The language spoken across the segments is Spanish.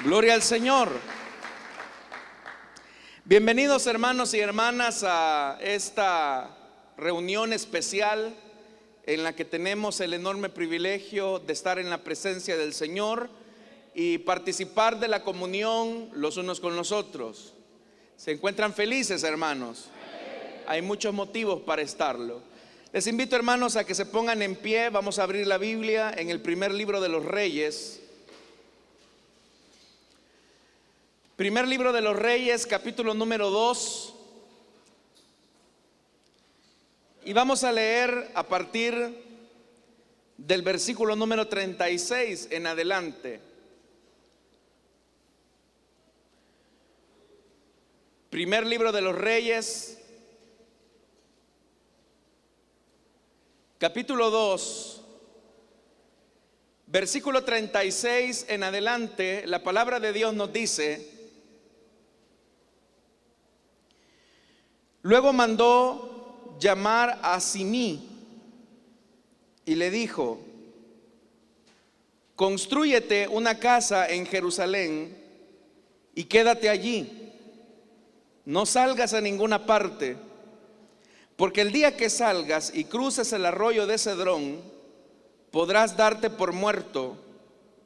Gloria al Señor. Bienvenidos hermanos y hermanas a esta reunión especial en la que tenemos el enorme privilegio de estar en la presencia del Señor y participar de la comunión los unos con los otros. ¿Se encuentran felices, hermanos? Hay muchos motivos para estarlo. Les invito, hermanos, a que se pongan en pie. Vamos a abrir la Biblia en el primer libro de los Reyes. Primer libro de los Reyes, capítulo número 2. Y vamos a leer a partir del versículo número 36 en adelante. Primer libro de los Reyes, capítulo 2, versículo 36 en adelante. La palabra de Dios nos dice: luego mandó llamar a Simí y le dijo: constrúyete una casa en Jerusalén y quédate allí. No salgas a ninguna parte, porque el día que salgas y cruces el arroyo de Cedrón, podrás darte por muerto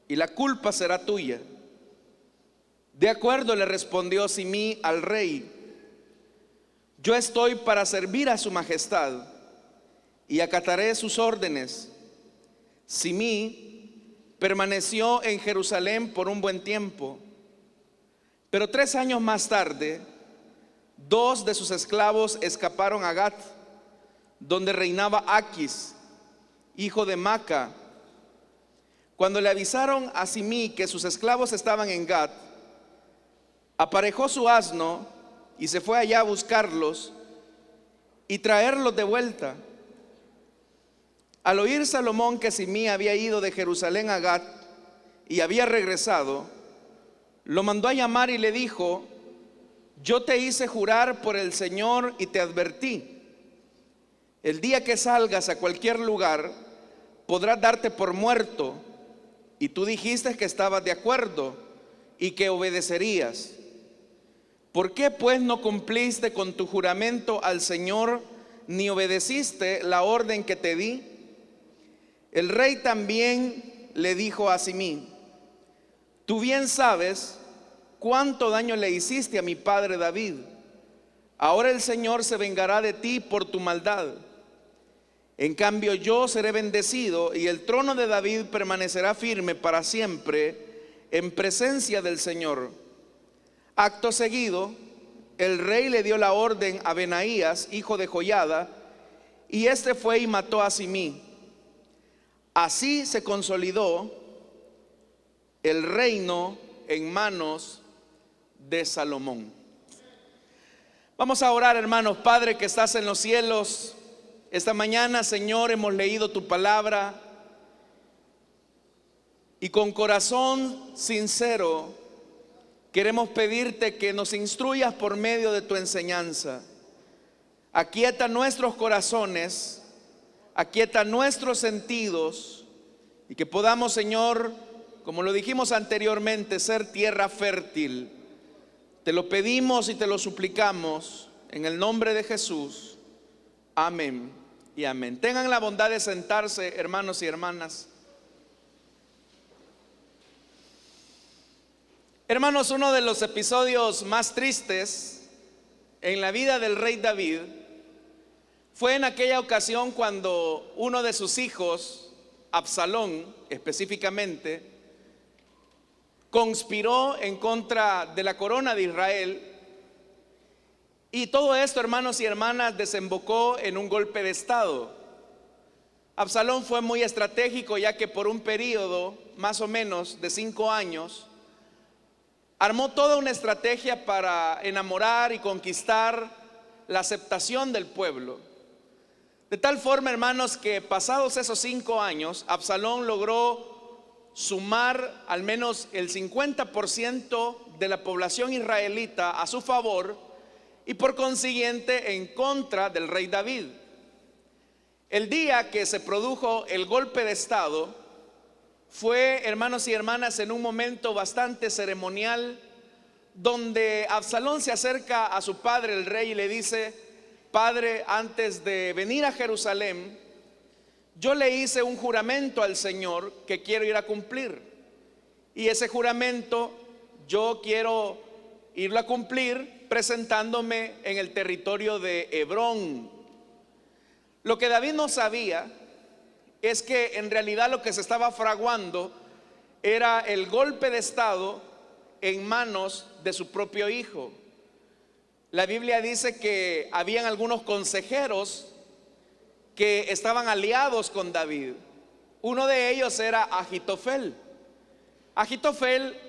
y la culpa será tuya. De acuerdo, le respondió Simí al rey: yo estoy para servir a su majestad y acataré sus órdenes. Simí permaneció en Jerusalén por un buen tiempo, pero 3 años más tarde, 2 de sus esclavos escaparon a Gat, donde reinaba Aquis, hijo de Maca. Cuando le avisaron a Simí que sus esclavos estaban en Gat, aparejó su asno y se fue allá a buscarlos y traerlos de vuelta. Al oír Salomón que Simí había ido de Jerusalén a Gat y había regresado, lo mandó a llamar y le dijo: yo te hice jurar por el Señor y te advertí: el día que salgas a cualquier lugar podrás darte por muerto, y tú dijiste que estabas de acuerdo y que obedecerías. ¿Por qué pues no cumpliste con tu juramento al Señor, ni obedeciste la orden que te di? El rey también le dijo a Simí: tú bien sabes cuánto daño le hiciste a mi padre David. Ahora el Señor se vengará de ti por tu maldad. En cambio yo seré bendecido, y el trono de David permanecerá firme para siempre en presencia del Señor. Acto seguido, el rey le dio la orden a Benaías, hijo de Joiada, y este fue y mató a Simí. Así se consolidó el reino en manos de Salomón. Vamos a orar, hermanos. Padre que estás en los cielos, esta mañana, Señor, hemos leído tu palabra y con corazón sincero queremos pedirte que nos instruyas por medio de tu enseñanza. Aquieta nuestros corazones, aquieta nuestros sentidos, y que podamos, Señor, como lo dijimos anteriormente, ser tierra fértil. Te lo pedimos y te lo suplicamos en el nombre de Jesús. Amén y amén. Tengan la bondad de sentarse, hermanos y hermanas. Hermanos, uno de los episodios más tristes en la vida del rey David fue en aquella ocasión cuando uno de sus hijos, Absalón específicamente, conspiró en contra de la corona de Israel. Y todo esto, hermanos y hermanas, desembocó en un golpe de estado. Absalón fue muy estratégico, ya que por un periodo más o menos de 5 años armó toda una estrategia para enamorar y conquistar la aceptación del pueblo. De tal forma, hermanos, que pasados esos 5 años, Absalón logró sumar al menos el 50% de la población israelita a su favor, y por consiguiente en contra del rey David. El día que se produjo el golpe de estado, Fue, hermanos y hermanas, en un momento bastante ceremonial, donde Absalón se acerca a su padre, el rey, y le dice: Padre, antes de venir a Jerusalén, yo le hice un juramento al Señor que quiero ir a cumplir. Y ese juramento yo quiero irlo a cumplir presentándome en el territorio de Hebrón. Lo que David no sabía es que en realidad lo que se estaba fraguando era el golpe de estado en manos de su propio hijo. La Biblia dice que habían algunos consejeros que estaban aliados con David. Uno de ellos era Agitofel. Agitofel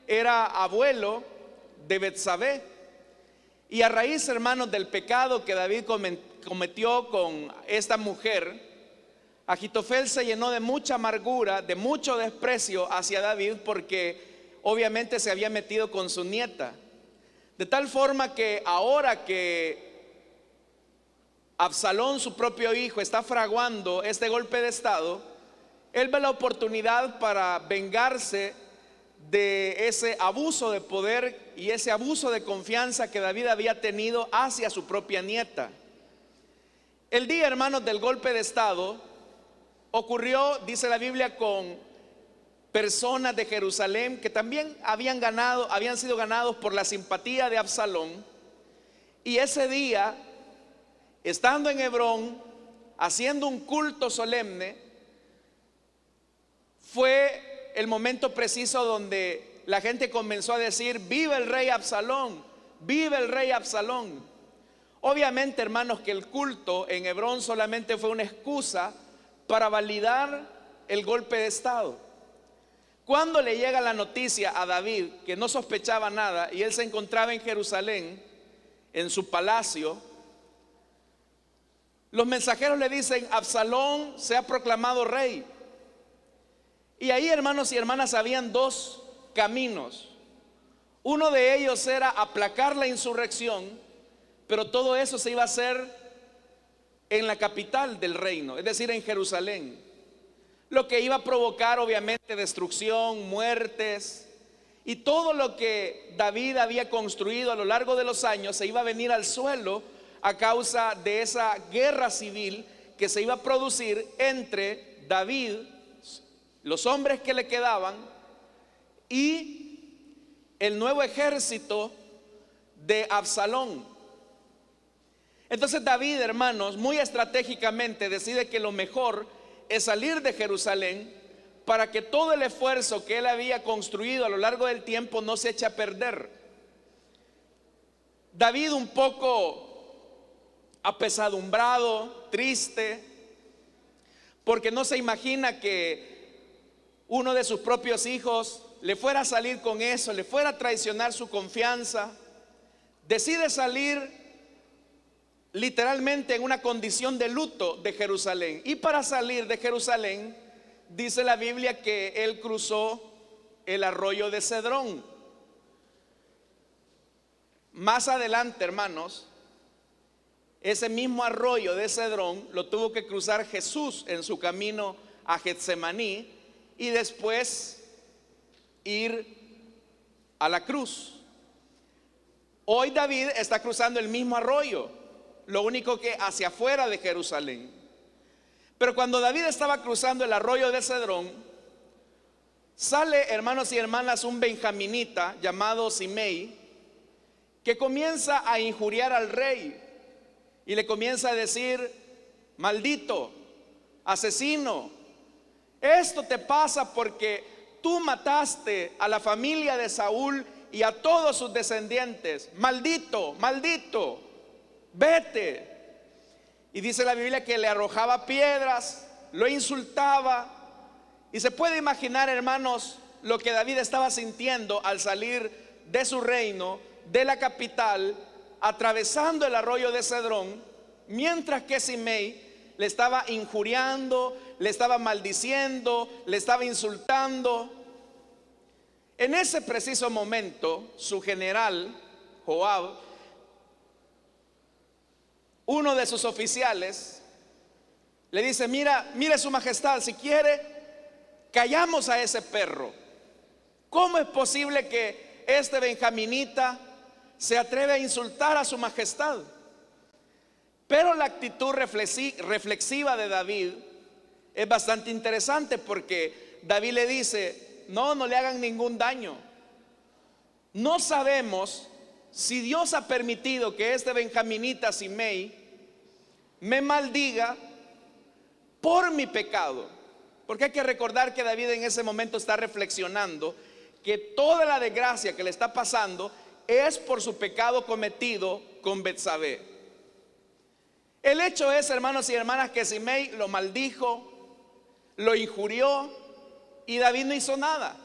era abuelo de Betsabé. Y a raíz, hermanos, del pecado que David cometió con esta mujer, Agitofel se llenó de mucha amargura, de mucho desprecio hacia David, porque obviamente se había metido con su nieta. De tal forma que ahora que Absalón, su propio hijo, está fraguando este golpe de estado, él ve la oportunidad para vengarse de ese abuso de poder y ese abuso de confianza que David había tenido hacia su propia nieta. El día, hermanos, del golpe de estado ocurrió, dice la Biblia, con personas de Jerusalén que también habían sido ganados por la simpatía de Absalón. Y ese día, estando en Hebrón, haciendo un culto solemne, fue el momento preciso donde la gente comenzó a decir: vive el rey Absalón, vive el rey Absalón. Obviamente, hermanos, que el culto en Hebrón solamente fue una excusa para validar el golpe de estado. Cuando le llega la noticia a David, que no sospechaba nada, y él se encontraba en Jerusalén, en su palacio, los mensajeros le dicen: Absalón se ha proclamado rey. Y ahí, hermanos y hermanas, habían dos caminos. Uno de ellos era aplacar la insurrección, pero todo eso se iba a hacer en la capital del reino, es decir, en Jerusalén, lo que iba a provocar obviamente destrucción, muertes, y todo lo que David había construido a lo largo de los años se iba a venir al suelo a causa de esa guerra civil que se iba a producir entre David, los hombres que le quedaban, y el nuevo ejército de Absalón. Entonces David, hermanos, muy estratégicamente decide que lo mejor es salir de Jerusalén para que todo el esfuerzo que él había construido a lo largo del tiempo no se eche a perder. David, un poco apesadumbrado, triste, porque no se imagina que uno de sus propios hijos le fuera a salir con eso, le fuera a traicionar su confianza, decide salir literalmente en una condición de luto de Jerusalén. Y para salir de Jerusalén, dice la Biblia que él cruzó el arroyo de Cedrón. Más adelante, hermanos, ese mismo arroyo de Cedrón lo tuvo que cruzar Jesús en su camino a Getsemaní y después ir a la cruz. Hoy David está cruzando el mismo arroyo, lo único que hacia afuera de Jerusalén. Pero cuando David estaba cruzando el arroyo de Cedrón, sale, hermanos y hermanas, un benjaminita llamado Simei, que comienza a injuriar al rey y le comienza a decir: maldito, asesino, esto te pasa porque tú mataste a la familia de Saúl y a todos sus descendientes. Maldito, maldito, vete. Y dice la Biblia que le arrojaba piedras, lo insultaba. Y se puede imaginar, hermanos, lo que David estaba sintiendo al salir de su reino, de la capital, atravesando el arroyo de Cedrón, mientras que Simei le estaba injuriando, le estaba maldiciendo, le estaba insultando. En ese preciso momento, su general Joab, uno de sus oficiales, le dice: mire su majestad, si quiere callamos a ese perro. ¿Cómo es posible que este benjaminita se atreve a insultar a su majestad? Pero la actitud reflexiva de David es bastante interesante, porque David le dice: no, no le hagan ningún daño. No sabemos si Dios ha permitido que este benjaminita Simei me maldiga por mi pecado. Porque hay que recordar que David en ese momento está reflexionando que toda la desgracia que le está pasando es por su pecado cometido con Betsabé. El hecho es, hermanos y hermanas, que Simei lo maldijo, lo injurió, y David no hizo nada.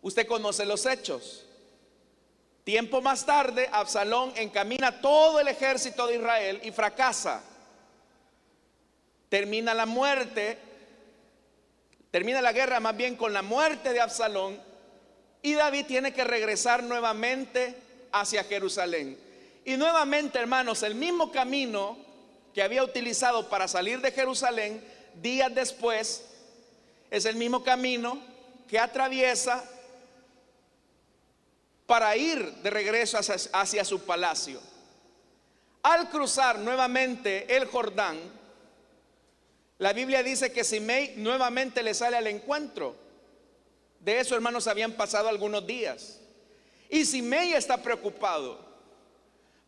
Usted conoce los hechos. Tiempo más tarde, Absalón encamina todo el ejército de Israel y fracasa. Termina la guerra más bien con la muerte de Absalón, y David tiene que regresar nuevamente hacia Jerusalén. Y nuevamente, hermanos, el mismo camino que había utilizado para salir de Jerusalén días después es el mismo camino que atraviesa para ir de regreso hacia su palacio. Al cruzar nuevamente el Jordán, la Biblia dice que Simei nuevamente le sale al encuentro. De eso, hermanos, habían pasado algunos días. Y Simei está preocupado,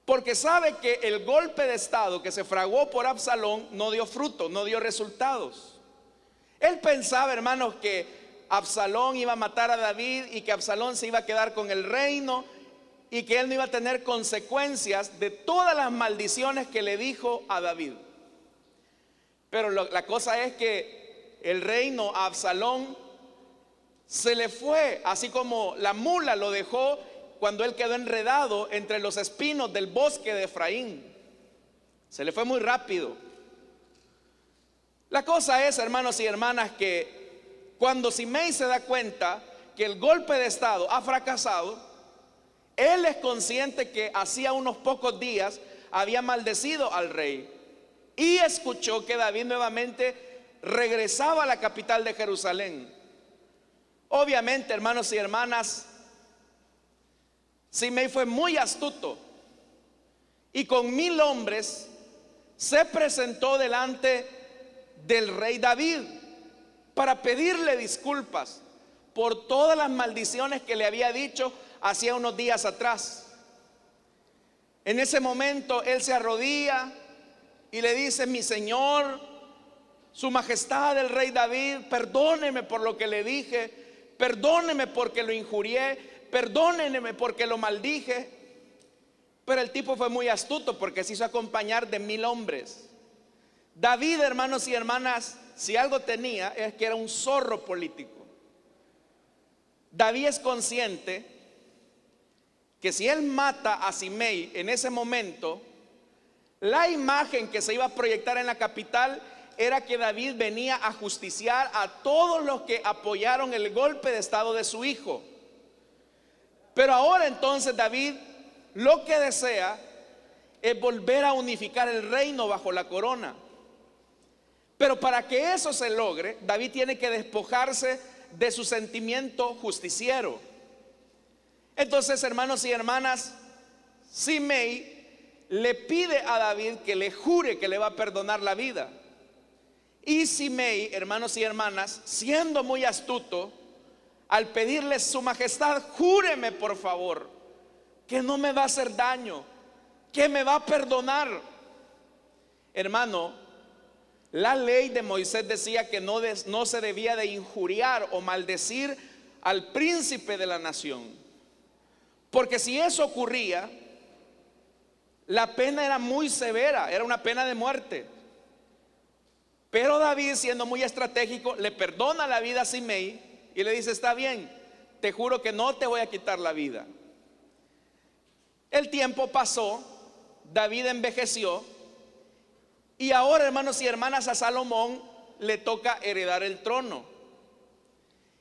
porque sabe que el golpe de estado que se fraguó por Absalón no dio fruto, no dio resultados. Él pensaba, hermanos, que Absalón iba a matar a David y que Absalón se iba a quedar con el reino y que él no iba a tener consecuencias de todas las maldiciones que le dijo a David. Pero la cosa es que el reino a Absalón se le fue, así como la mula lo dejó cuando él quedó enredado entre los espinos del bosque de Efraín. Se le fue muy rápido. La cosa es, hermanos y hermanas, que cuando Simei se da cuenta que el golpe de estado ha fracasado, él es consciente que hacía unos pocos días había maldecido al rey, y escuchó que David nuevamente regresaba a la capital de Jerusalén. Obviamente, hermanos y hermanas, Simei fue muy astuto y con 1000 hombres se presentó delante del rey David para pedirle disculpas por todas las maldiciones que le había dicho hacía unos días atrás. En ese momento él se arrodilla y le dice: mi señor, su majestad el rey David, perdóneme por lo que le dije, perdóneme porque lo injurié, perdóneme porque lo maldije. Pero el tipo fue muy astuto, porque se hizo acompañar de 1000 hombres. David, hermanos y hermanas, si algo tenía, es que era un zorro político. David es consciente que si él mata a Simei en ese momento, la imagen que se iba a proyectar en la capital era que David venía a justiciar a todos los que apoyaron el golpe de estado de su hijo. Pero ahora entonces David lo que desea es volver a unificar el reino bajo la corona. Pero para que eso se logre, David tiene que despojarse de su sentimiento justiciero. Entonces, hermanos y hermanas, Simei le pide a David que le jure que le va a perdonar la vida. Y Simei, hermanos y hermanas, siendo muy astuto, al pedirle: su majestad, júreme por favor que no me va a hacer daño, que me va a perdonar. Hermano, la ley de Moisés decía que no se debía de injuriar o maldecir al príncipe de la nación, porque si eso ocurría, la pena era muy severa, era una pena de muerte. Pero David, siendo muy estratégico, le perdona la vida a Simei y le dice: está bien, te juro que no te voy a quitar la vida. El tiempo pasó, David envejeció, y ahora, hermanos y hermanas, a Salomón le toca heredar el trono.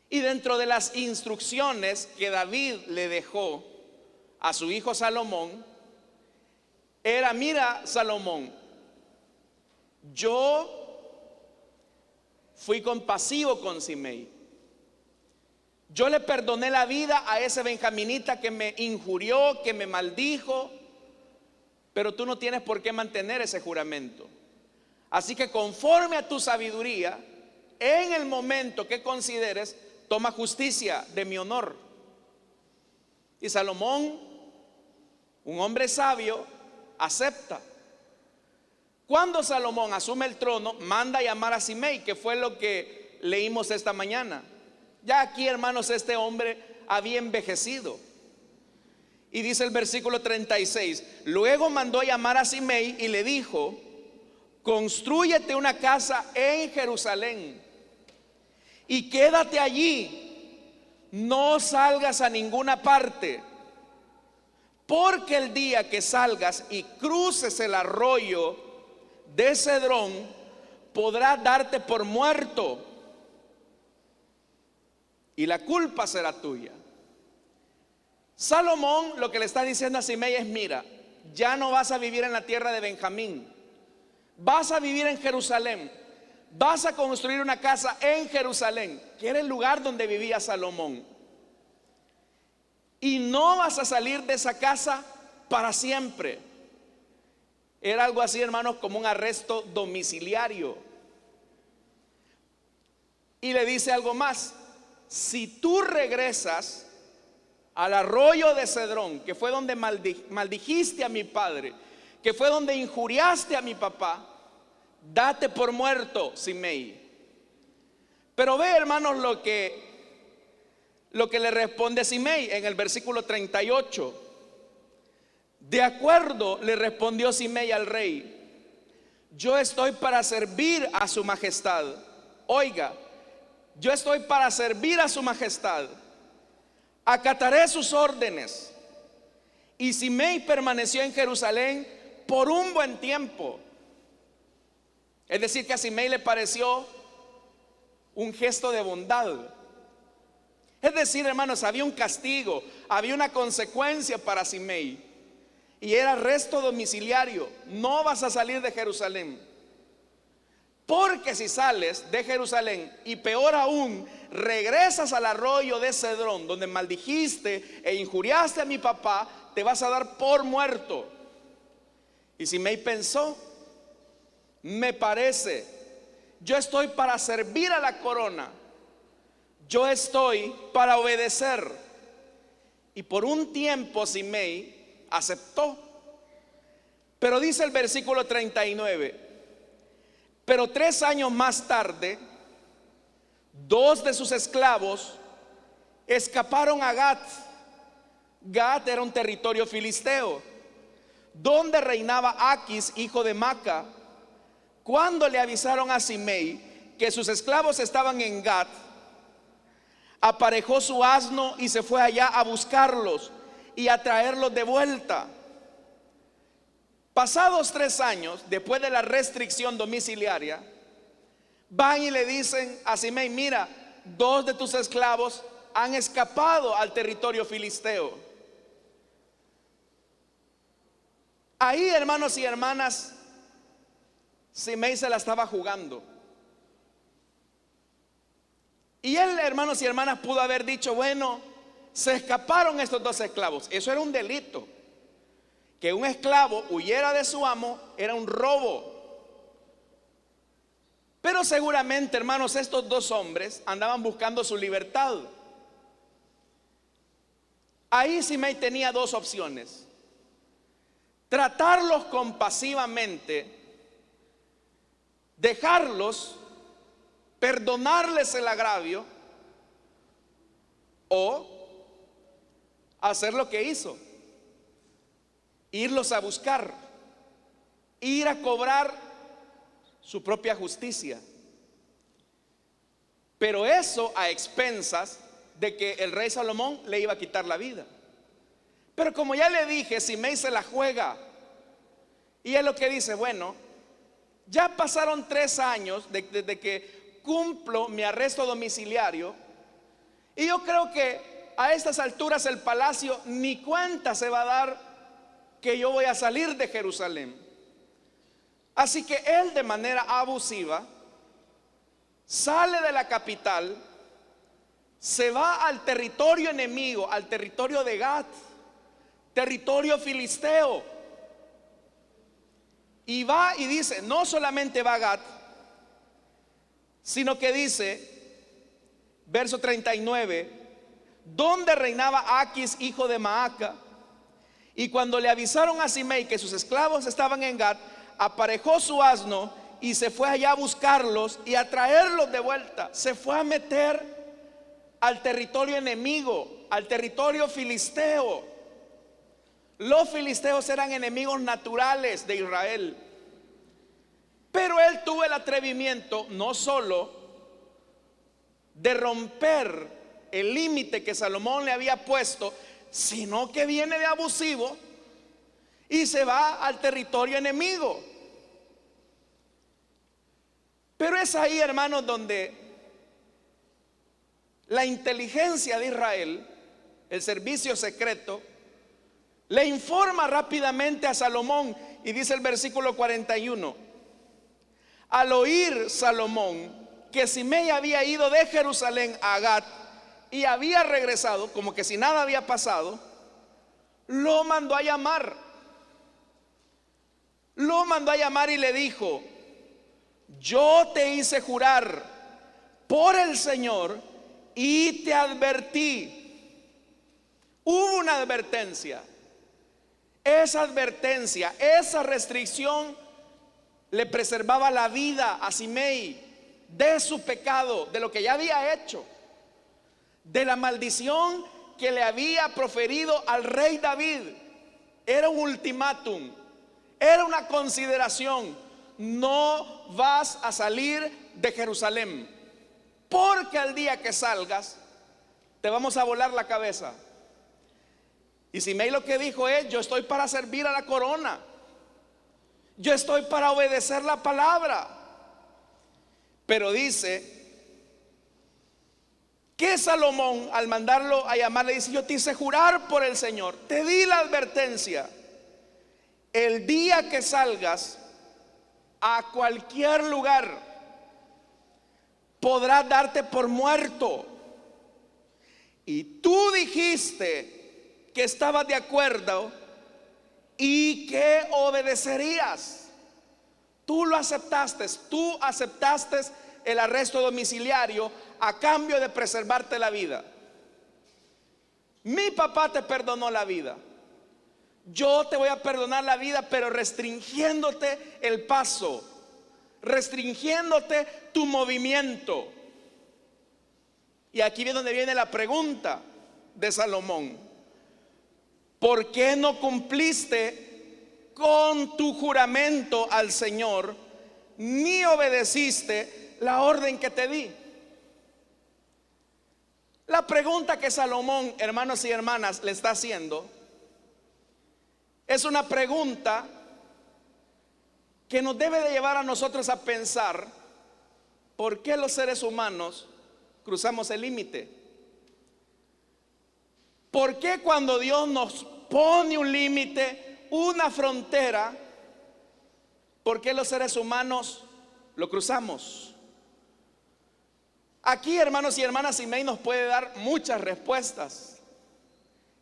Y dentro de las instrucciones que David le dejó a su hijo Salomón era: mira, Salomón, yo fui compasivo con Simei. Yo le perdoné la vida a ese benjaminita que me injurió, que me maldijo, pero tú no tienes por qué mantener ese juramento. Así que conforme a tu sabiduría, en el momento que consideres, toma justicia de mi honor. Y Salomón, un hombre sabio, acepta. Cuando Salomón asume el trono, manda a llamar a Simei, que fue lo que leímos esta mañana. Ya aquí, hermanos, este hombre había envejecido. Y dice el versículo 36, luego mandó a llamar a Simei y le dijo: constrúyete una casa en Jerusalén y quédate allí, no salgas a ninguna parte, porque el día que salgas y cruces el arroyo de Cedrón, podrás darte por muerto y la culpa será tuya. Salomón lo que le está diciendo a Simei es: mira, ya no vas a vivir en la tierra de Benjamín, vas a vivir en Jerusalén, vas a construir una casa en Jerusalén, que era el lugar donde vivía Salomón, y no vas a salir de esa casa para siempre. Era algo así, hermanos, como un arresto domiciliario. Y le dice algo más: si tú regresas al arroyo de Cedrón, que fue donde maldijiste a mi padre, que fue donde injuriaste a mi papá, date por muerto, Simei. Pero ve, hermanos, lo que le responde Simei en el versículo 38. De acuerdo, le respondió Simei al rey: yo estoy para servir a su majestad. Oiga, yo estoy para servir a su majestad. Acataré sus órdenes. Y Simei permaneció en Jerusalén por un buen tiempo. Es decir, que a Simei le pareció un gesto de bondad. Es decir, hermanos, había un castigo, había una consecuencia para Simei, y era arresto domiciliario. No vas a salir de Jerusalén, porque si sales de Jerusalén y peor aún regresas al arroyo de Cedrón, donde maldijiste e injuriaste a mi papá, te vas a dar por muerto. Y Simei pensó: me parece, yo estoy para servir a la corona, yo estoy para obedecer. Y por un tiempo Simei aceptó. Pero dice el versículo 39: pero 3 años más tarde, 2 de sus esclavos escaparon a Gat. Gat era un territorio filisteo, donde reinaba Aquis, hijo de Maca. Cuando le avisaron a Simei que sus esclavos estaban en Gat, aparejó su asno y se fue allá a buscarlos y a traerlos de vuelta. Pasados 3 años, después de la restricción domiciliaria, van y le dicen a Simei: mira, 2 de tus esclavos han escapado al territorio filisteo. Ahí, hermanos y hermanas, Simei se la estaba jugando. Y él, hermanos y hermanas, pudo haber dicho: bueno, se escaparon estos 2 esclavos. Eso era un delito. Que un esclavo huyera de su amo era un robo. Pero seguramente, hermanos, estos 2 hombres andaban buscando su libertad. Ahí Simei tenía 2 opciones: tratarlos compasivamente, dejarlos, perdonarles el agravio, o hacer lo que hizo: irlos a buscar, ir a cobrar su propia justicia. Pero eso a expensas de que el rey Salomón le iba a quitar la vida. Pero como ya le dije, Simei se la juega, y es lo que dice: bueno, ya pasaron 3 años desde que cumplo mi arresto domiciliario, y yo creo que a estas alturas el palacio ni cuenta se va a dar que yo voy a salir de Jerusalén. Así que él, de manera abusiva, sale de la capital, se va al territorio enemigo, al territorio de Gat, territorio filisteo. Y va y dice, no solamente va a Gat, sino que dice, verso 39, donde reinaba Aquis, hijo de Maaca. Y cuando le avisaron a Simei que sus esclavos estaban en Gat, aparejó su asno y se fue allá a buscarlos y a traerlos de vuelta. Se fue a meter al territorio enemigo, al territorio filisteo. Los filisteos eran enemigos naturales de Israel. Pero él tuvo el atrevimiento no solo de romper el límite que Salomón le había puesto, sino que viene de abusivo y se va al territorio enemigo. Pero es ahí, hermanos, donde la inteligencia de Israel, el servicio secreto, le informa rápidamente a Salomón. Y dice el versículo 41: al oír Salomón que Simei había ido de Jerusalén a Gat y había regresado, como que si nada había pasado, lo mandó a llamar. Lo mandó a llamar y le dijo: yo te hice jurar por el Señor y te advertí. Hubo una advertencia. Esa advertencia, esa restricción le preservaba la vida a Simei de su pecado, de lo que ya había hecho, de la maldición que le había proferido al rey David. Era un ultimátum, era una consideración: no vas a salir de Jerusalén, porque al día que salgas te vamos a volar la cabeza. Y Simei lo que dijo es: yo estoy para servir a la corona, yo estoy para obedecer la palabra. Pero dice que Salomón, al mandarlo a llamar, le dice: yo te hice jurar por el Señor, te di la advertencia, el día que salgas a cualquier lugar podrás darte por muerto. Y tú dijiste que estabas de acuerdo y que obedecerías. Tú lo aceptaste, tú aceptaste el arresto domiciliario a cambio de preservarte la vida. Mi papá te perdonó la vida, yo te voy a perdonar la vida, pero restringiéndote el paso, restringiéndote tu movimiento. Y aquí es donde viene la pregunta de Salomón: ¿por qué no cumpliste con tu juramento al Señor, ni obedeciste la orden que te di? La pregunta que Salomón, hermanos y hermanas, le está haciendo es una pregunta que nos debe de llevar a nosotros a pensar: ¿por qué los seres humanos cruzamos el límite? ¿Por qué cuando Dios nos pone un límite, una frontera, por qué los seres humanos lo cruzamos? Aquí, hermanos y hermanas, Simei nos puede dar muchas respuestas.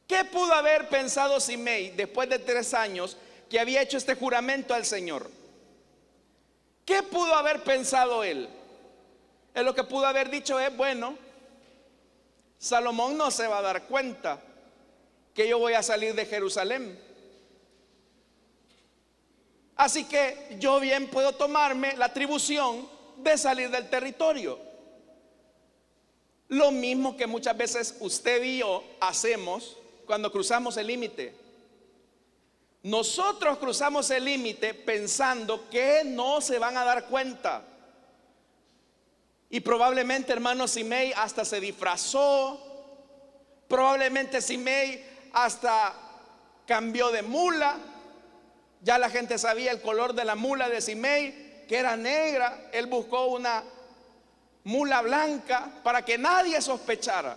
¿Qué pudo haber pensado Simei después de 3 años que había hecho este juramento al Señor? ¿Qué pudo haber pensado él? Él lo que pudo haber dicho es: bueno, Salomón no se va a dar cuenta que yo voy a salir de Jerusalén, así que yo bien puedo tomarme la atribución de salir del territorio. Lo mismo que muchas veces usted y yo hacemos cuando cruzamos el límite. Nosotros cruzamos el límite pensando que no se van a dar cuenta. Y probablemente, hermano, Simei hasta se disfrazó. Probablemente Simei hasta cambió de mula. Ya la gente sabía el color de la mula de Simei, que era negra. Él buscó una mula blanca para que nadie sospechara.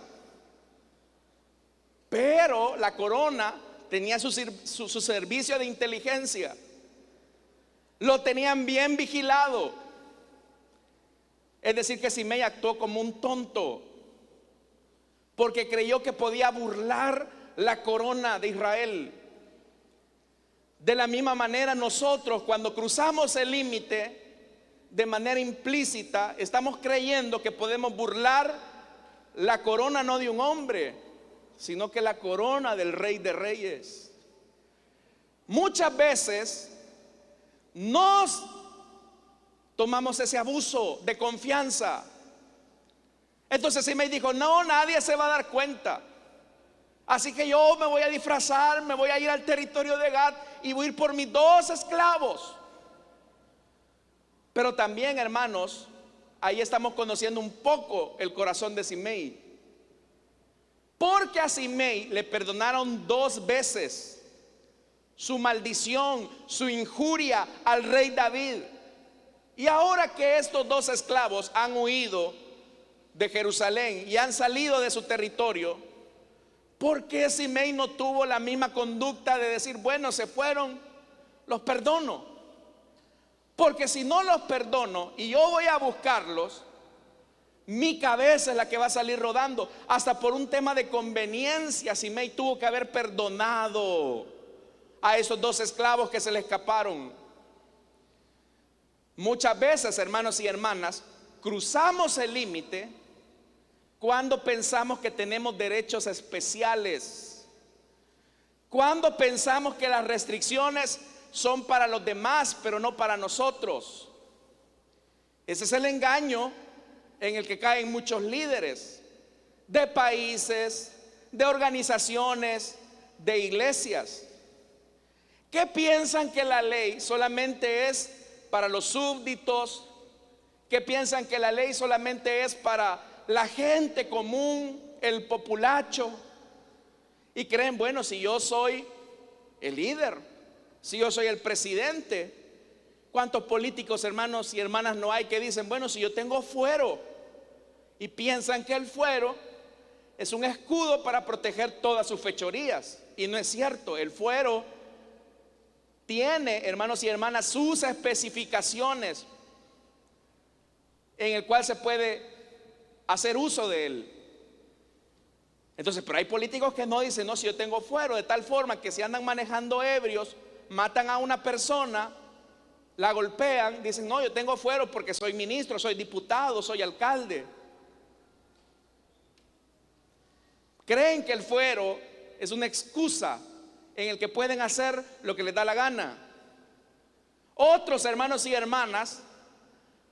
Pero la corona tenía su servicio de inteligencia. Lo tenían bien vigilado. Es decir, que Simei actuó como un tonto, porque creyó que podía burlar la corona de Israel. De la misma manera, nosotros cuando cruzamos el límite de manera implícita, estamos creyendo que podemos burlar la corona no de un hombre, sino que la corona del Rey de Reyes. Muchas veces nos tomamos ese abuso de confianza. Entonces Simei dijo: no, nadie se va a dar cuenta, así que yo me voy a disfrazar, me voy a ir al territorio de Gad y voy a ir por mis 2 esclavos. Pero también, hermanos, ahí estamos conociendo un poco el corazón de Simei, porque a Simei le perdonaron 2 veces su maldición, su injuria al rey David. Y ahora que estos 2 esclavos han huido de Jerusalén y han salido de su territorio, ¿por qué Simei no tuvo la misma conducta de decir: bueno, se fueron, los perdono? Porque si no los perdono y yo voy a buscarlos, mi cabeza es la que va a salir rodando. Hasta por un tema de conveniencia, Simei tuvo que haber perdonado a esos 2 esclavos que se le escaparon. Muchas veces, hermanos y hermanas, cruzamos el límite cuando pensamos que tenemos derechos especiales, cuando pensamos que las restricciones son para los demás, pero no para nosotros. Ese es el engaño en el que caen muchos líderes de países, de organizaciones, de iglesias, que piensan que la ley solamente es para los súbditos, que piensan que la ley solamente es para la gente común, el populacho, y creen: bueno, si yo soy el líder, si yo soy el presidente. ¿Cuántos políticos, hermanos y hermanas, no hay que dicen: bueno, si yo tengo fuero? Y piensan que el fuero es un escudo para proteger todas sus fechorías. Y no es cierto. El fuero tiene, hermanos y hermanas, sus especificaciones en el cual se puede hacer uso de él. Entonces, pero hay políticos que no dicen: no, si yo tengo fuero, de tal forma que si andan manejando ebrios, matan a una persona, la golpean, dicen: no, yo tengo fuero porque soy ministro, soy diputado, soy alcalde. Creen que el fuero es una excusa en el que pueden hacer lo que les da la gana. Otros, hermanos y hermanas,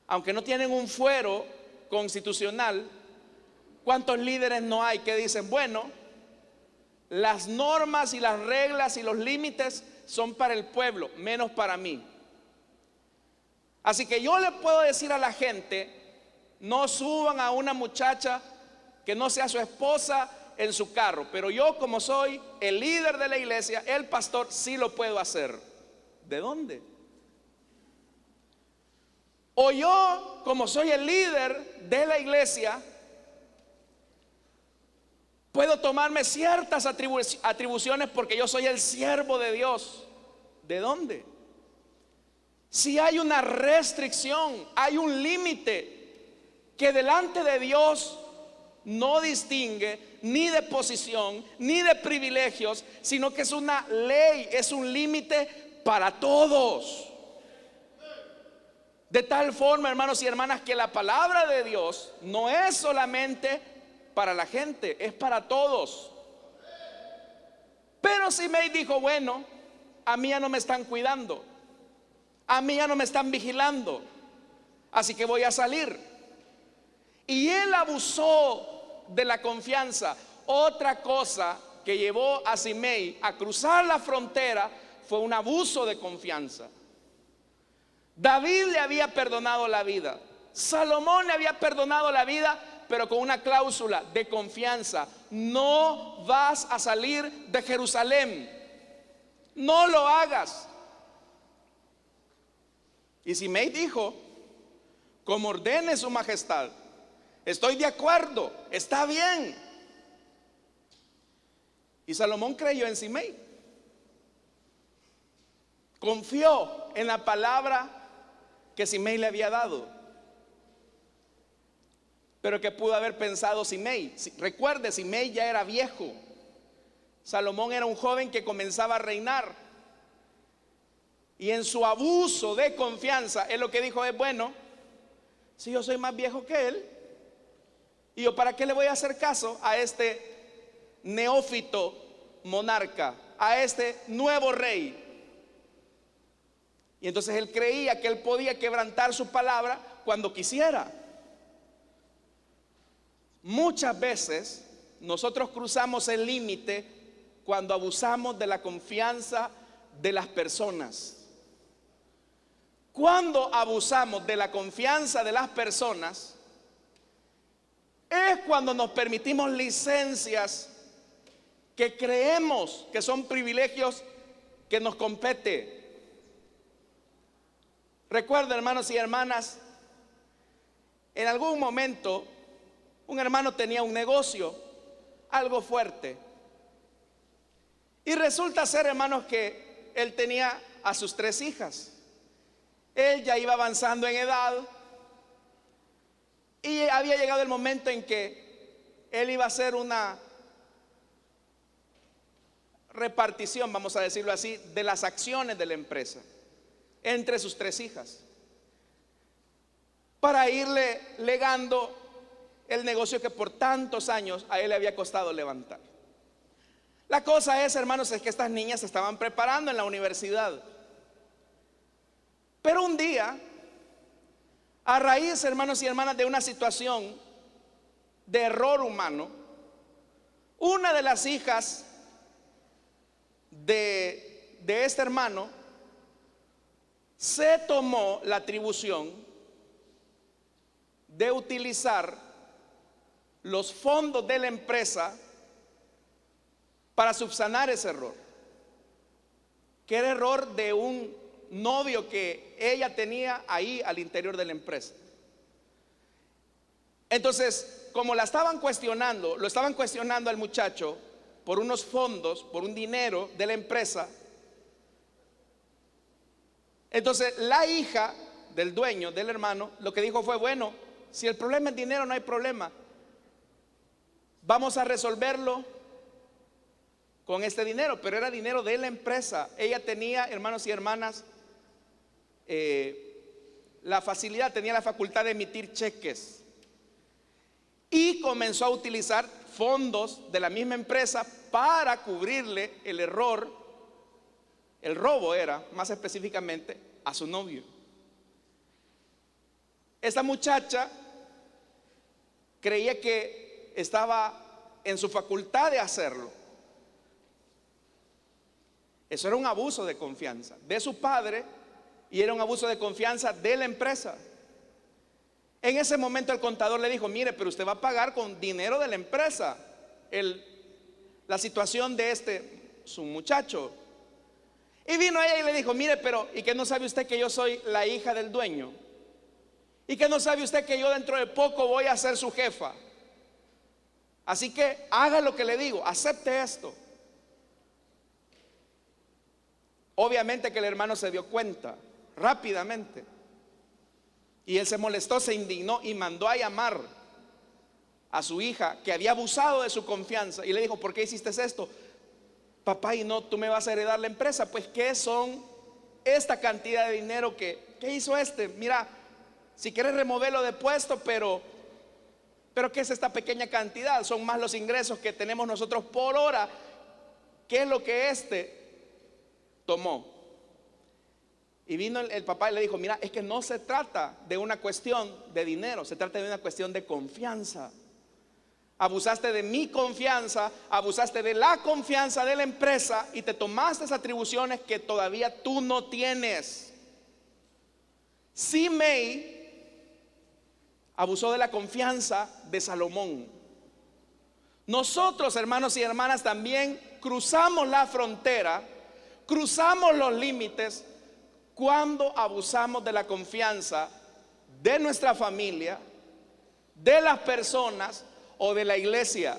aunque no tienen un fuero constitucional, ¿cuántos líderes no hay que dicen: bueno, las normas y las reglas y los límites son para el pueblo, menos para mí? Así que yo le puedo decir a la gente: no suban a una muchacha que no sea su esposa en su carro, pero yo, como soy el líder de la iglesia, el pastor, sí lo puedo hacer. ¿De dónde? O yo, como soy el líder de la iglesia, puedo tomarme ciertas atribuciones porque yo soy el siervo de Dios. ¿De dónde? Si hay una restricción, hay un límite que delante de Dios no distingue ni de posición ni de privilegios, sino que es una ley, es un límite para todos. De tal forma, hermanos y hermanas, que la palabra de Dios no es solamente para la gente, es para todos. Pero Simei dijo: bueno, a mí ya no me están cuidando, a mí ya no me están vigilando, así que voy a salir. Y él abusó de la confianza. Otra cosa que llevó a Simei a cruzar la frontera fue un abuso de confianza. David le había perdonado la vida, Salomón le había perdonado la vida, pero con una cláusula de confianza: no vas a salir de Jerusalén, no lo hagas. Y Simei dijo: como ordene su majestad, estoy de acuerdo, está bien. Y Salomón creyó en Simei, confió en la palabra que Simei le había dado. Pero ¿qué pudo haber pensado Simei? Recuerde, Simei ya era viejo. Salomón era un joven que comenzaba a reinar. Y en su abuso de confianza, él lo que dijo es: bueno, si yo soy más viejo que él, ¿y yo para qué le voy a hacer caso a este neófito monarca, a este nuevo rey? Y entonces él creía que él podía quebrantar su palabra cuando quisiera. Muchas veces nosotros cruzamos el límite cuando abusamos de la confianza de las personas. Cuando abusamos de la confianza de las personas es cuando nos permitimos licencias que creemos que son privilegios que nos compete. Recuerden, hermanos y hermanas, en algún momento un hermano tenía un negocio, algo fuerte. Y resulta ser, hermanos, que él tenía a sus 3 hijas. Él ya iba avanzando en edad y había llegado el momento en que él iba a hacer una repartición, vamos a decirlo así, de las acciones de la empresa entre sus 3 hijas, para irle legando el negocio que por tantos años a él le había costado levantar. La cosa es, hermanos, es que estas niñas se estaban preparando en la universidad. Pero un día, a raíz, hermanos y hermanas, de una situación de error humano, una de las hijas de este hermano se tomó la atribución de utilizar los fondos de la empresa para subsanar ese error, que era error de un novio que ella tenía ahí al interior de la empresa. Entonces, como la estaban cuestionando, lo estaban cuestionando al muchacho por unos fondos, por un dinero de la empresa. Entonces la hija del dueño, del hermano, lo que dijo fue: bueno, si el problema es dinero, no hay problema, vamos a resolverlo con este dinero. Pero era dinero de la empresa. Ella tenía, hermanos y hermanas, la facilidad, tenía la facultad de emitir cheques, y comenzó a utilizar fondos de la misma empresa para cubrirle el error, el robo era, más específicamente, a su novio. Esta muchacha creía que estaba en su facultad de hacerlo. Eso era un abuso de confianza de su padre y era un abuso de confianza de la empresa. En ese momento el contador le dijo: mire, pero usted va a pagar con dinero de la empresa la situación de su muchacho. Y vino ella y le dijo: mire, pero ¿y que no sabe usted que yo soy la hija del dueño? ¿Y que no sabe usted que yo dentro de poco voy a ser su jefa? Así que haga lo que le digo, acepte esto. Obviamente que el hermano se dio cuenta rápidamente, y él se molestó, se indignó y mandó a llamar a su hija, que había abusado de su confianza, y le dijo: ¿por qué hiciste esto? Papá, ¿y no tú me vas a heredar la empresa? Pues ¿qué son esta cantidad de dinero ¿qué hizo este? Mira, si quieres removerlo de puesto, pero ¿qué es esta pequeña cantidad? Son más los ingresos que tenemos nosotros por hora. ¿Qué es lo que tomó? Y vino el papá y le dijo: mira, es que no se trata de una cuestión de dinero, se trata de una cuestión de confianza. Abusaste de mi confianza, abusaste de la confianza de la empresa y te tomaste atribuciones que todavía tú no tienes. Simei abusó de la confianza de Salomón. Nosotros, hermanos y hermanas, también cruzamos la frontera, cruzamos los límites cuando abusamos de la confianza de nuestra familia, de las personas o de la iglesia.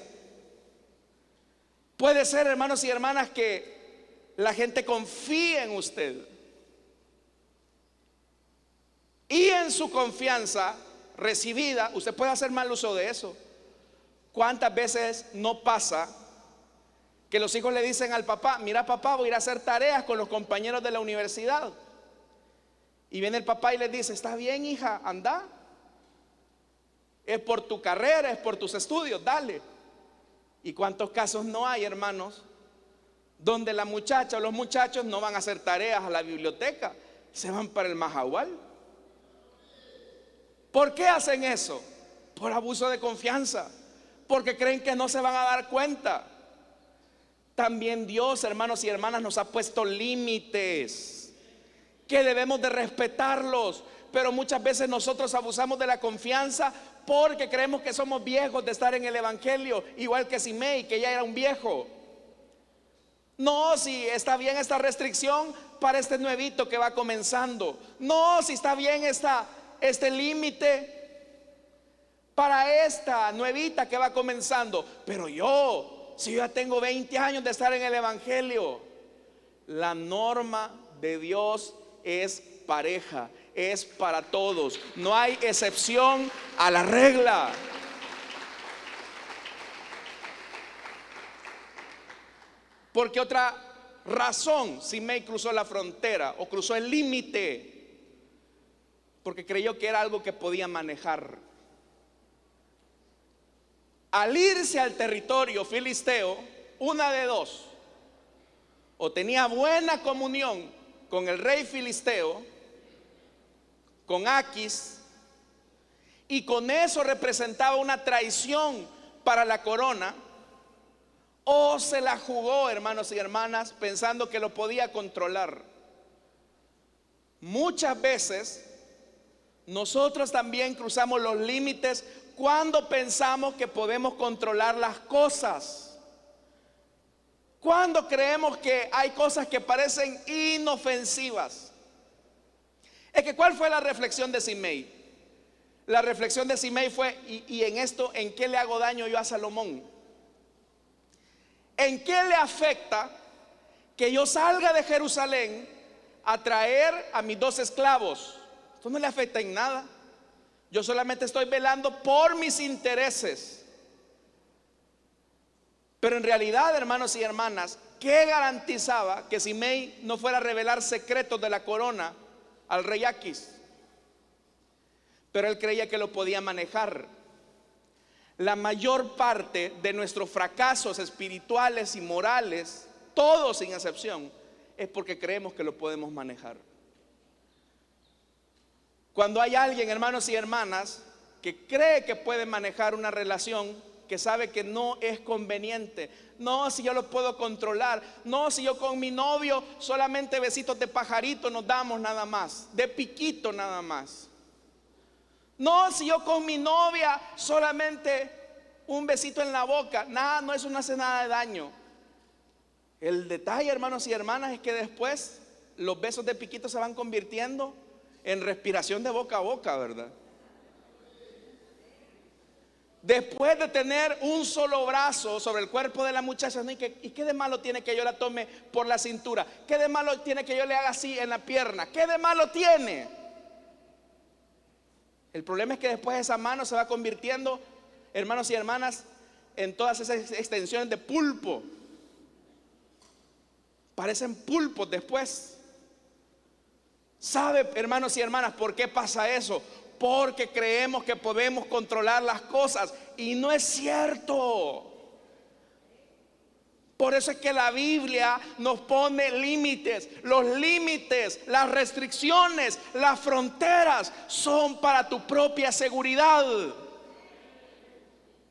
Puede ser, hermanos y hermanas, que la gente confíe en usted y en su confianza recibida, usted puede hacer mal uso de eso. ¿Cuántas veces no pasa que los hijos le dicen al papá: mira papá, voy a ir a hacer tareas con los compañeros de la universidad? Y viene el papá y les dice: está bien, hija, anda, es por tu carrera, es por tus estudios, dale. ¿Y cuántos casos no hay, hermanos, donde la muchacha o los muchachos no van a hacer tareas a la biblioteca, se van para el majahual? ¿Por qué hacen eso? Por abuso de confianza, porque creen que no se van a dar cuenta. También Dios, hermanos y hermanas, nos ha puesto límites que debemos de respetarlos, pero muchas veces nosotros abusamos de la confianza porque creemos que somos viejos de estar en el evangelio, igual que Simei, que ya era un viejo. No, si está bien esta restricción para este nuevito que va comenzando. No, si está bien este límite para esta nuevita que va comenzando. Pero si yo ya tengo 20 años de estar en el evangelio, la norma de Dios es pareja, es para todos. No hay excepción a la regla. Porque otra razón Simei cruzó la frontera o cruzó el límite, porque creyó que era algo que podía manejar. Al irse al territorio filisteo, una de dos: o tenía buena comunión con el rey filisteo, con Aquis, y con eso representaba una traición para la corona, o se la jugó, hermanos y hermanas, pensando que lo podía controlar. Muchas veces nosotros también cruzamos los límites cuando pensamos que podemos controlar las cosas, cuando creemos que hay cosas que parecen inofensivas. Es que ¿cuál fue la reflexión de Simei? La reflexión de Simei fue: y en esto, ¿en qué le hago daño yo a Salomón? ¿En qué le afecta que yo salga de Jerusalén a traer a mis 2 esclavos? Esto no le afecta en nada. Yo solamente estoy velando por mis intereses. Pero en realidad, hermanos y hermanas, ¿qué garantizaba que Simei no fuera a revelar secretos de la corona al rey Aquis? Pero él creía que lo podía manejar. La mayor parte de nuestros fracasos espirituales y morales, todos sin excepción, es porque creemos que lo podemos manejar. Cuando hay alguien, hermanos y hermanas, que cree que puede manejar una relación, que sabe que no es conveniente: no, si yo lo puedo controlar. No, si yo con mi novio solamente besitos de pajarito nos damos nada más, de piquito nada más. No, si yo con mi novia solamente un besito en la boca, nada, no, eso no hace nada de daño. El detalle, hermanos y hermanas, es que después los besos de piquito se van convirtiendo en respiración de boca a boca, ¿verdad? Después de tener un solo brazo sobre el cuerpo de la muchacha, ¿no? ¿Y qué de malo tiene que yo la tome por la cintura? ¿Qué de malo tiene que yo le haga así en la pierna? ¿Qué de malo tiene? El problema es que después esa mano se va convirtiendo, hermanos y hermanas, en todas esas extensiones de pulpo. Parecen pulpos después. ¿Sabe, hermanos y hermanas, por qué pasa eso? Porque creemos que podemos controlar las cosas, y no es cierto. Por eso es que la Biblia nos pone límites. Los límites, las restricciones, las fronteras son para tu propia seguridad.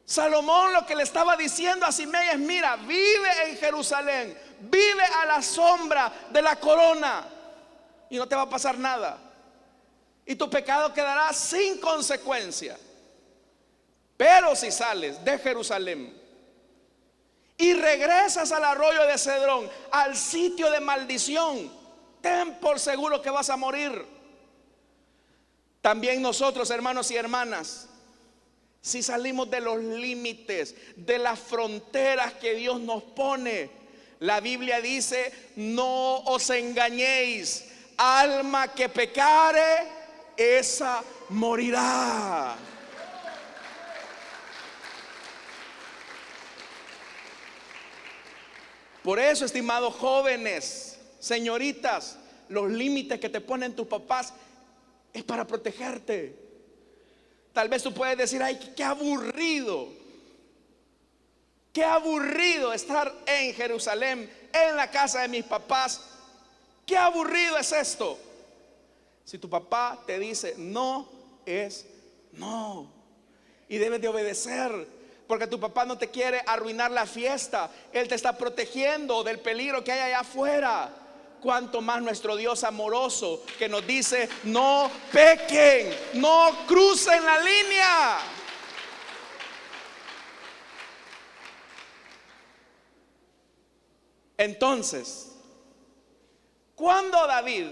Salomón lo que le estaba diciendo a Simei es: mira, vive en Jerusalén, vive a la sombra de la corona, y no te va a pasar nada, y tu pecado quedará sin consecuencia. Pero si sales de Jerusalén y regresas al arroyo de Cedrón, al sitio de maldición, ten por seguro que vas a morir. También nosotros, hermanos y hermanas, si salimos de los límites, de las fronteras que Dios nos pone, la Biblia dice: no os engañéis, alma que pecare, esa morirá. Por eso, estimados jóvenes, señoritas, los límites que te ponen tus papás es para protegerte. Tal vez tú puedes decir: ay, qué aburrido, qué aburrido estar en Jerusalén, en la casa de mis papás. Qué aburrido es esto. Si tu papá te dice no, es no, y debes de obedecer, porque tu papá no te quiere arruinar la fiesta. Él te está protegiendo del peligro que hay allá afuera. Cuanto más nuestro Dios amoroso, que nos dice: no pequen, no crucen la línea. Entonces, cuando David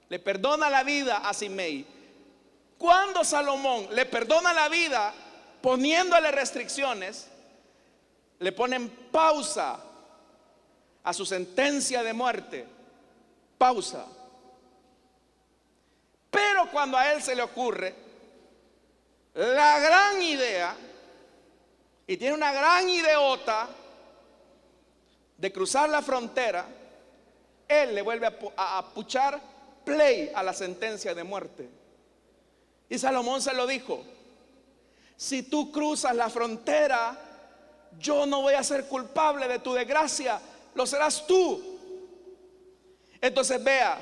le perdona la vida a Simei, cuando Salomón le perdona la vida poniéndole restricciones, le ponen pausa a su sentencia de muerte. Pausa. Pero cuando a él se le ocurre la gran idea, y tiene una gran ideota de cruzar la frontera, él le vuelve a puchar play a la sentencia de muerte. Y Salomón se lo dijo: si tú cruzas la frontera, yo no voy a ser culpable de tu desgracia, lo serás tú. Entonces vea,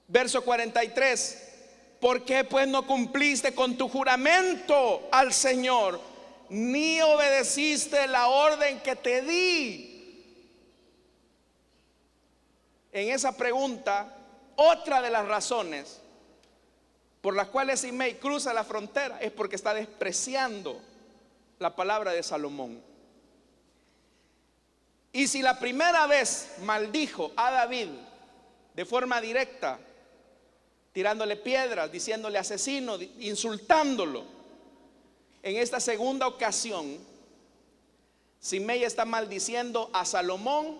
verso 43: ¿por qué pues no cumpliste con tu juramento al Señor, ni obedeciste la orden que te di? En esa pregunta, otra de las razones por las cuales Simei cruza la frontera es porque está despreciando la palabra de Salomón. Y si la primera vez maldijo a David de forma directa, tirándole piedras, diciéndole asesino, insultándolo, en esta segunda ocasión Simei está maldiciendo a Salomón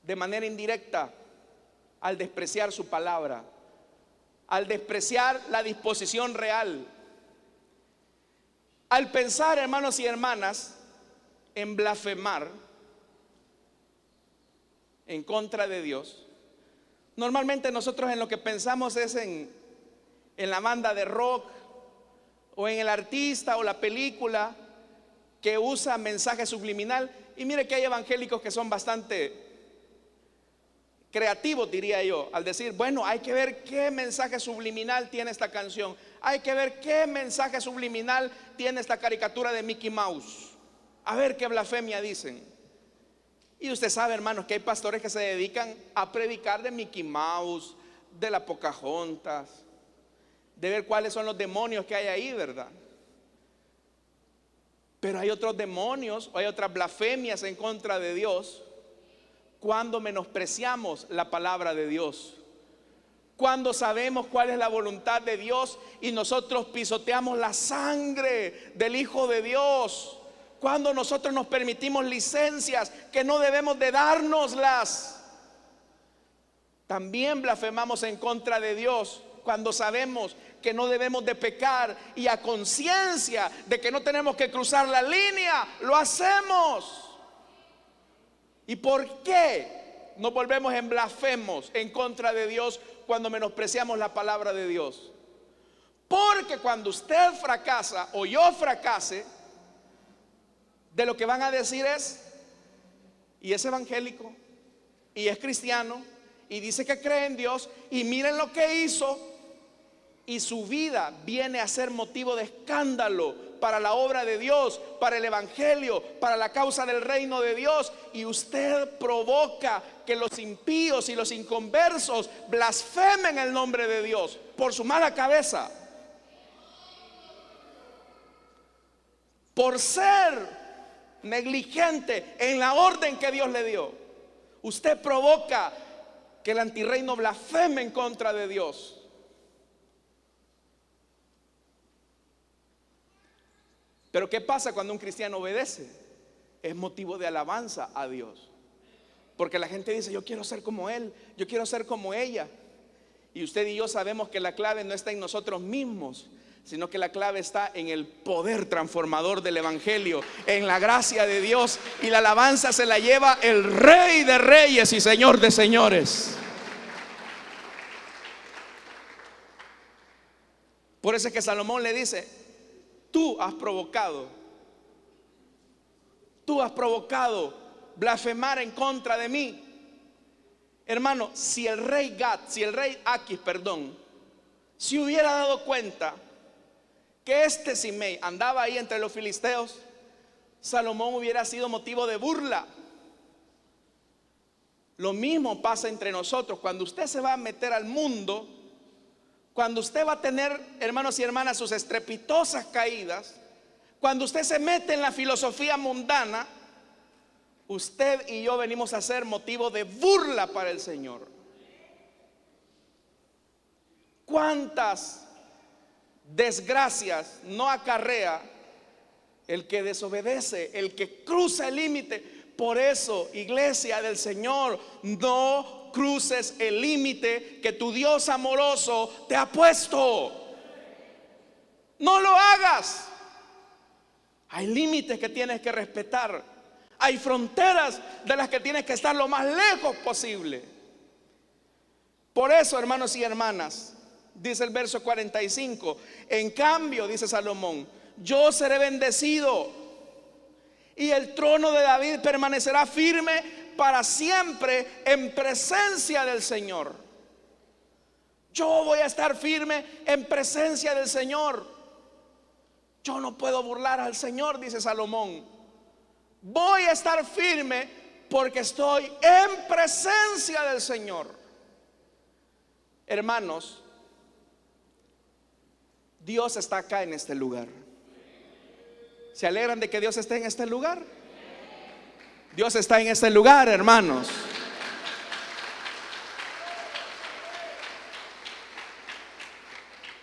de manera indirecta, al despreciar su palabra, al despreciar la disposición real. Al pensar, hermanos y hermanas, en blasfemar en contra de Dios, normalmente nosotros en lo que pensamos es en la banda de rock, o en el artista o la película que usa mensaje subliminal. Y mire que hay evangélicos que son bastante creativos, diría yo, al decir: bueno, hay que ver qué mensaje subliminal tiene esta canción, hay que ver qué mensaje subliminal tiene esta caricatura de Mickey Mouse, a ver qué blasfemia dicen. Y usted sabe, hermanos, que hay pastores que se dedican a predicar de Mickey Mouse, de la Pocahontas, de ver cuáles son los demonios que hay ahí, ¿verdad? Pero hay otros demonios, o hay otras blasfemias en contra de Dios cuando menospreciamos la palabra de Dios, cuando sabemos cuál es la voluntad de Dios y nosotros pisoteamos la sangre del Hijo de Dios, cuando nosotros nos permitimos licencias que no debemos de dárnoslas. También blasfemamos en contra de Dios cuando sabemos que no debemos de pecar y a conciencia de que no tenemos que cruzar la línea, lo hacemos. ¿Y por qué nos volvemos en blasfemos en contra de Dios cuando menospreciamos la palabra de Dios? Porque cuando usted fracasa o yo fracase, de lo que van a decir es: y es evangélico, y es cristiano, y dice que cree en Dios, y miren lo que hizo, y su vida viene a ser motivo de escándalo para la obra de Dios, para el evangelio, para la causa del reino de Dios, y usted provoca que los impíos y los inconversos blasfemen el nombre de Dios por su mala cabeza, por ser negligente en la orden que Dios le dio. Usted provoca que el antirreino blasfeme en contra de Dios. Pero ¿qué pasa cuando un cristiano obedece? Es motivo de alabanza a Dios, porque la gente dice: yo quiero ser como él, yo quiero ser como ella. Y usted y yo sabemos que la clave no está en nosotros mismos, sino que la clave está en el poder transformador del Evangelio, en la gracia de Dios. Y la alabanza se la lleva el Rey de Reyes y Señor de Señores. Por eso es que Salomón le dice: tú has provocado blasfemar en contra de mí. Hermano, si el rey Aquis, si hubiera dado cuenta que este Simei andaba ahí entre los filisteos, Salomón hubiera sido motivo de burla. Lo mismo pasa entre nosotros. Cuando usted se va a meter al mundo, cuando usted va a tener, hermanos y hermanas, sus estrepitosas caídas, cuando usted se mete en la filosofía mundana, usted y yo venimos a ser motivo de burla para el Señor. ¿Cuántas desgracias no acarrea el que desobedece, el que cruza el límite? Por eso, iglesia del Señor, no cruces el límite que tu Dios amoroso te ha puesto. No lo hagas. Hay límites que tienes que respetar. Hay fronteras de las que tienes que estar lo más lejos posible. Por eso, hermanos y hermanas, dice el verso 45: en cambio, dice Salomón, yo seré bendecido y el trono de David permanecerá firme para siempre en presencia del Señor. Yo voy a estar firme en presencia del Señor. Yo no puedo burlar al Señor, dice Salomón. Voy a estar firme porque estoy en presencia del Señor. Hermanos, Dios está acá en este lugar. ¿Se alegran de que Dios esté en este lugar? Dios está en este lugar, hermanos.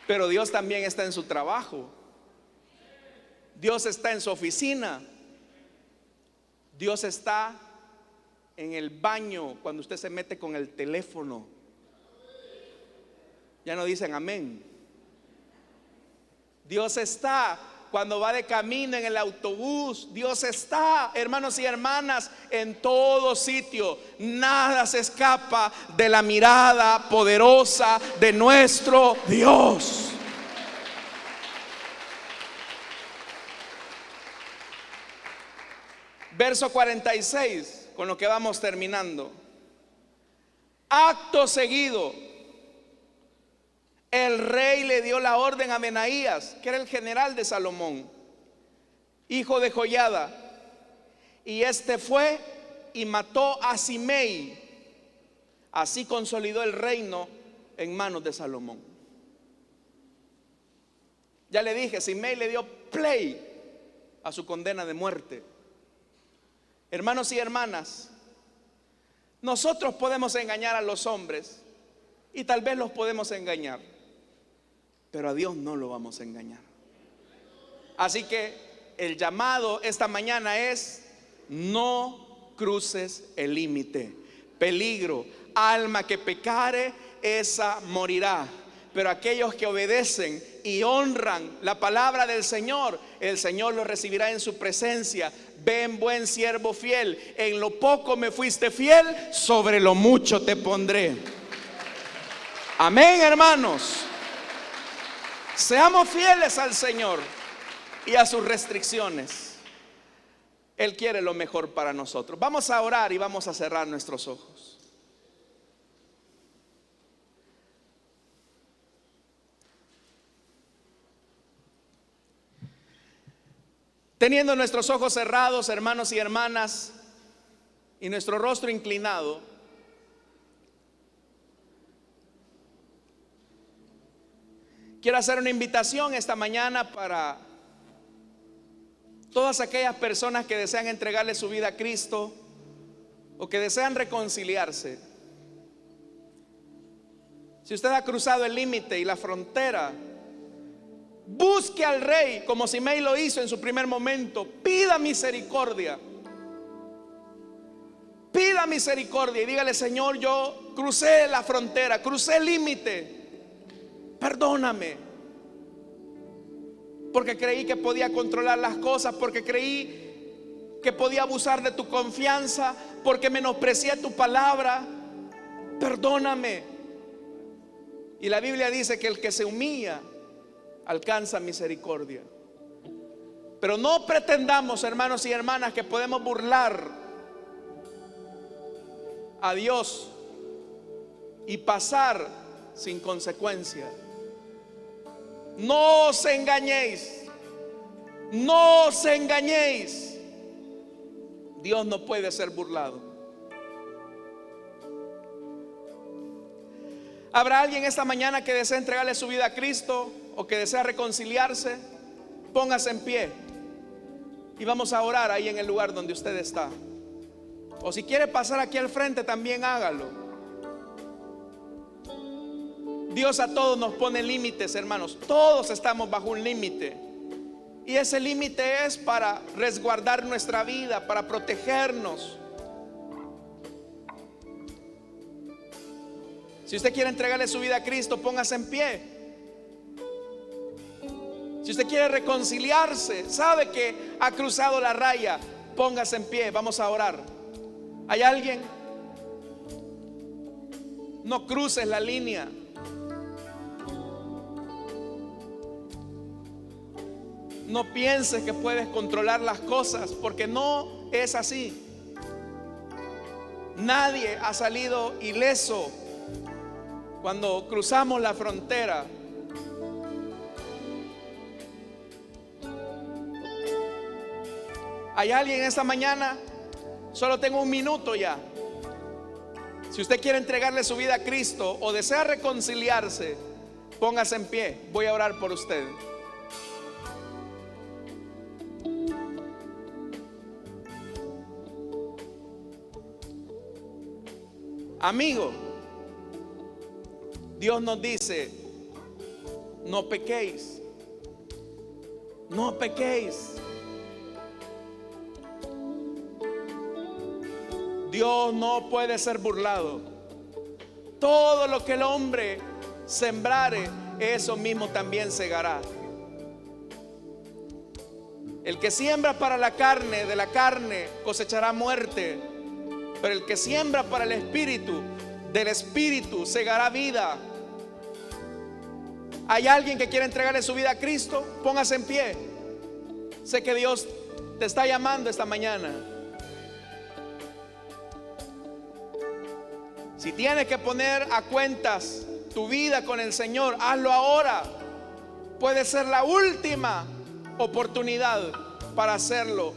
Pero Dios también está en su trabajo. Dios está en su oficina. Dios está en el baño cuando usted se mete con el teléfono. Ya no dicen amén. Dios está cuando va de camino en el autobús. Dios está, hermanos y hermanas, en todo sitio. Nada se escapa de la mirada poderosa de nuestro Dios. Verso 46, con lo que vamos terminando. Acto seguido, el rey le dio la orden a Benaías, que era el general de Salomón, hijo de Joiada, y este fue y mató a Simei. Así consolidó el reino en manos de Salomón. Ya le dije, Simei le dio play a su condena de muerte. Hermanos y hermanas, nosotros podemos engañar a los hombres y tal vez los podemos engañar, pero a Dios no lo vamos a engañar. Así que el llamado esta mañana es: no cruces el límite. Peligro, alma que pecare, esa morirá. Pero aquellos que obedecen y honran la palabra del Señor, el Señor los recibirá en su presencia. Ven, buen siervo fiel, en lo poco me fuiste fiel, sobre lo mucho te pondré. Amén, hermanos. Seamos fieles al Señor y a sus restricciones. Él quiere lo mejor para nosotros. Vamos a orar y vamos a cerrar nuestros ojos. Teniendo nuestros ojos cerrados, hermanos y hermanas, y nuestro rostro inclinado, quiero hacer una invitación esta mañana para todas aquellas personas que desean entregarle su vida a Cristo o que desean reconciliarse. Si usted ha cruzado el límite y la frontera, busque al rey como Simei lo hizo en su primer momento. Pida misericordia. Pida misericordia y dígale: Señor, yo crucé la frontera, crucé el límite, perdóname, porque creí que podía controlar las cosas, porque creí que podía abusar de tu confianza, porque menosprecié tu palabra. Perdóname. Y la Biblia dice que el que se humilla alcanza misericordia. Pero no pretendamos, hermanos y hermanas, que podemos burlar a Dios y pasar sin consecuencia. No os engañéis, no os engañéis. Dios no puede ser burlado. ¿Habrá alguien esta mañana que desea entregarle su vida a Cristo o que desea reconciliarse? Póngase en pie y vamos a orar ahí en el lugar donde usted está. O si quiere pasar aquí al frente, también hágalo. Dios a todos nos pone límites, hermanos. Todos estamos bajo un límite. Y ese límite es para resguardar nuestra vida, para protegernos. Si usted quiere entregarle su vida a Cristo, póngase en pie. Si usted quiere reconciliarse, sabe que ha cruzado la raya, póngase en pie, vamos a orar. ¿Hay alguien? No cruces la línea. No pienses que puedes controlar las cosas, porque no es así. Nadie ha salido ileso cuando cruzamos la frontera. ¿Hay alguien esta mañana? Solo tengo un minuto ya. Si usted quiere entregarle su vida a Cristo o desea reconciliarse, póngase en pie. Voy a orar por usted. Amigo, Dios nos dice: no pequéis, no pequéis. Dios no puede ser burlado. Todo lo que el hombre sembrare, eso mismo también segará. El que siembra para la carne, de la carne cosechará muerte. Pero el que siembra para el Espíritu, del Espíritu segará vida. ¿Hay alguien que quiere entregarle su vida a Cristo? Póngase en pie. Sé que Dios te está llamando esta mañana. Si tienes que poner a cuentas tu vida con el Señor, hazlo ahora. Puede ser la última oportunidad para hacerlo.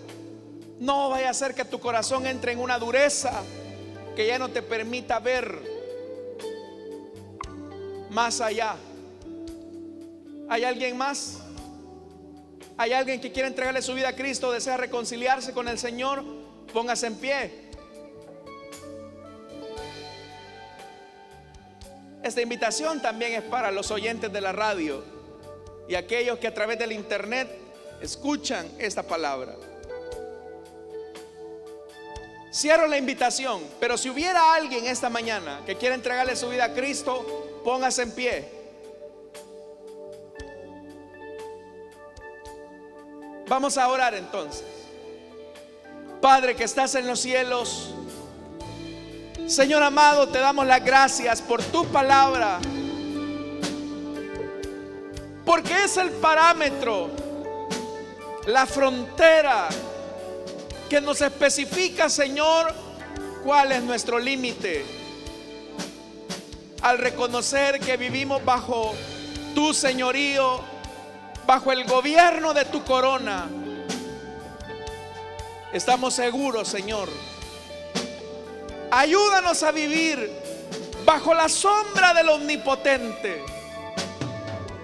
No vaya a ser que tu corazón entre en una dureza que ya no te permita ver más allá. ¿Hay alguien más? ¿Hay alguien que quiere entregarle su vida a Cristo, desea reconciliarse con el Señor? Póngase en pie. Esta invitación también es para los oyentes de la radio y aquellos que a través del internet escuchan esta palabra. Cierro la invitación, pero si hubiera alguien esta mañana que quiera entregarle su vida a Cristo, póngase en pie. Vamos a orar entonces. Padre que estás en los cielos, Señor amado, te damos las gracias por tu palabra, porque es el parámetro, la frontera que nos especifica, Señor, cuál es nuestro límite. Al reconocer que vivimos bajo tu señorío, bajo el gobierno de tu corona, estamos seguros, Señor. Ayúdanos a vivir bajo la sombra del Omnipotente,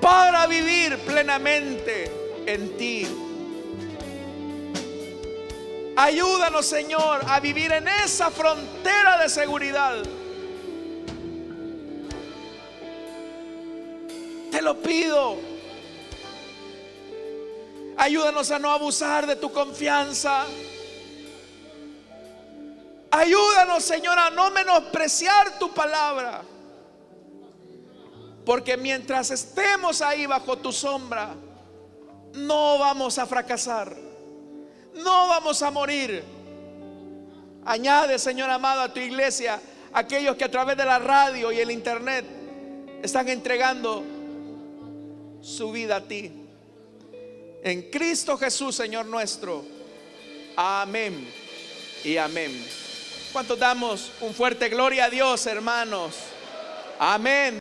para vivir plenamente en ti. Ayúdanos, Señor, a vivir en esa frontera de seguridad. Te lo pido. Ayúdanos a no abusar de tu confianza. Ayúdanos, Señor, a no menospreciar tu palabra, porque mientras estemos ahí bajo tu sombra, no vamos a fracasar, no vamos a morir. Añade, Señor amado, a tu iglesia aquellos que a través de la radio y el internet están entregando su vida a ti. En Cristo Jesús, Señor nuestro. Amén y amén. ¿Cuántos damos un fuerte gloria a Dios, hermanos? Amén.